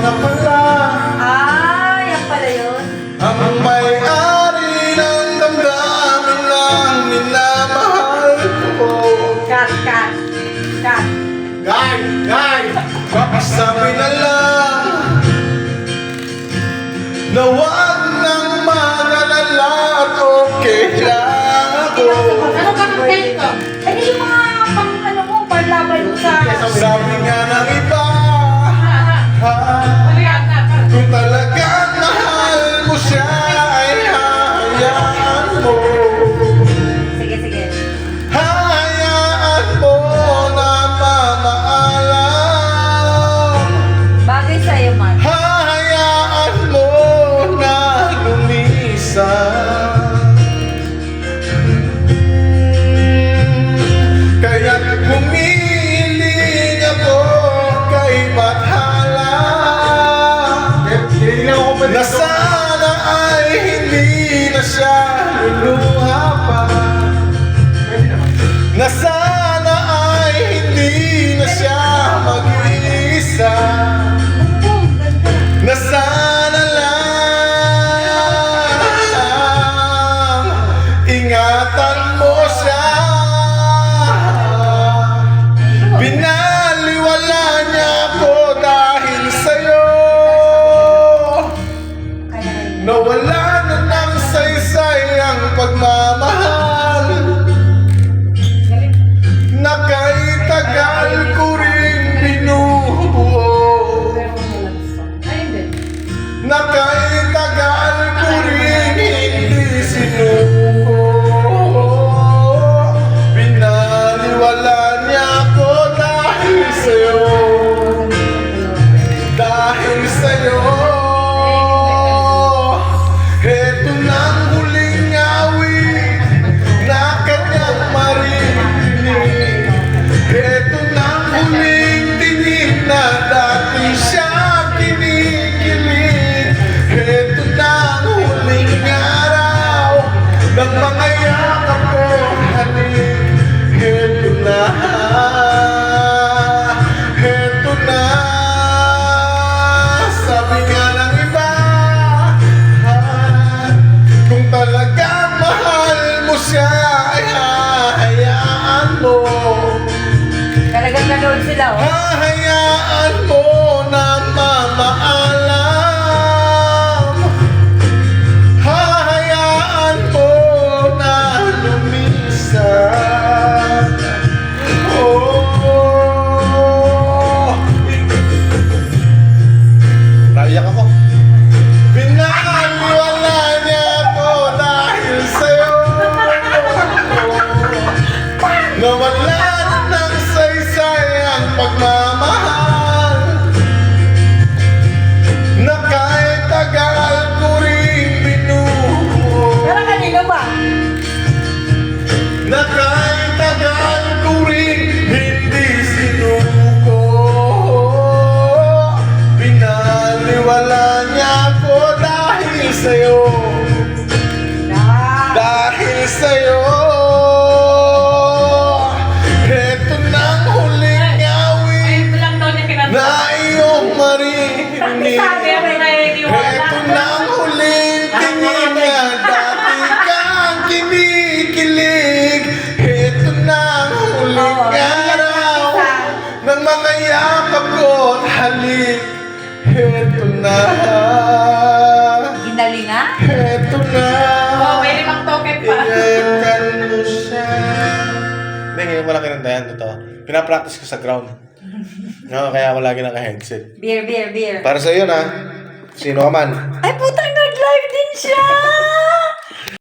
na pala. Yan pala yun. Ang may-ari ng damdamin ng minamahal ko. Cut. Guy! Sabi na lang na wag nang mag-alala at okay lang ako. Ano ka ng tent ko? Ano yung mga pang mo, parlaban mo sa... Sabi nga ng iba, Ano yan? kung talagang mahal mo siya ay hayaan mo. Sige. Hayaan mo na mamaalam. Bagay sa'yo, man. Hayaan mo na lumisan. Kaya't humiling ako kay Bathala na sana ay hindi na siya luluha pa. Na sana ay hindi na siya mag-iisa. Na sana lang ingatan mo siya. Binaliwala niya ako dahil sa'yo. Nawala na ng saysay ang pagmamahal na kay tagal ko rin binubuo. Ayun din. Na kay tagal ko rin hindi sinuko. Binaliwala niya ako dahil sa'yo. Dahil sa'yo. Heto nang huling awit na kanyang marinig. Heto nang huling tinig na dati siya kinikilig. Heto nang huling araw ng mga yakap ko halik. Heto na. Sabi nga ng iba, kung talagang mahal mo siya ay hahayaan mo. Talagang nanood sila, oh. Hahayaan mo na mamaalam. Hahayaan mo na lumisan. Naiyak ako. Binaliwala niya ako dahil sa'yo. Nawala ng saysay ang pagmamahal na kahit tagal ko rin binubuo. Pero kanino ba? Na kahit tagal ko rin hindi sinuko. Binaliwala niya ako dahil sa'yo. Dahil sa'yo. Heto nang huling awit Ayun lang daw niya kinanta. na iyong marinig. Sabi ako naniniwala. Heto nang huling tingin na dati kang kinikilig. Heto nang huling araw ng mga yakap ko at halik. Heto na. Ginalinga? Heto na. Oh, may 5 token pa. Ingatan mo siya. Hindi, ngayon wala kinantayan. Totoo. Pinapractice ko sa ground. No, kaya ako lagi naka-headset. Beer. Para sa iyo na, sino ka man. Ay, putang nag-live din siya!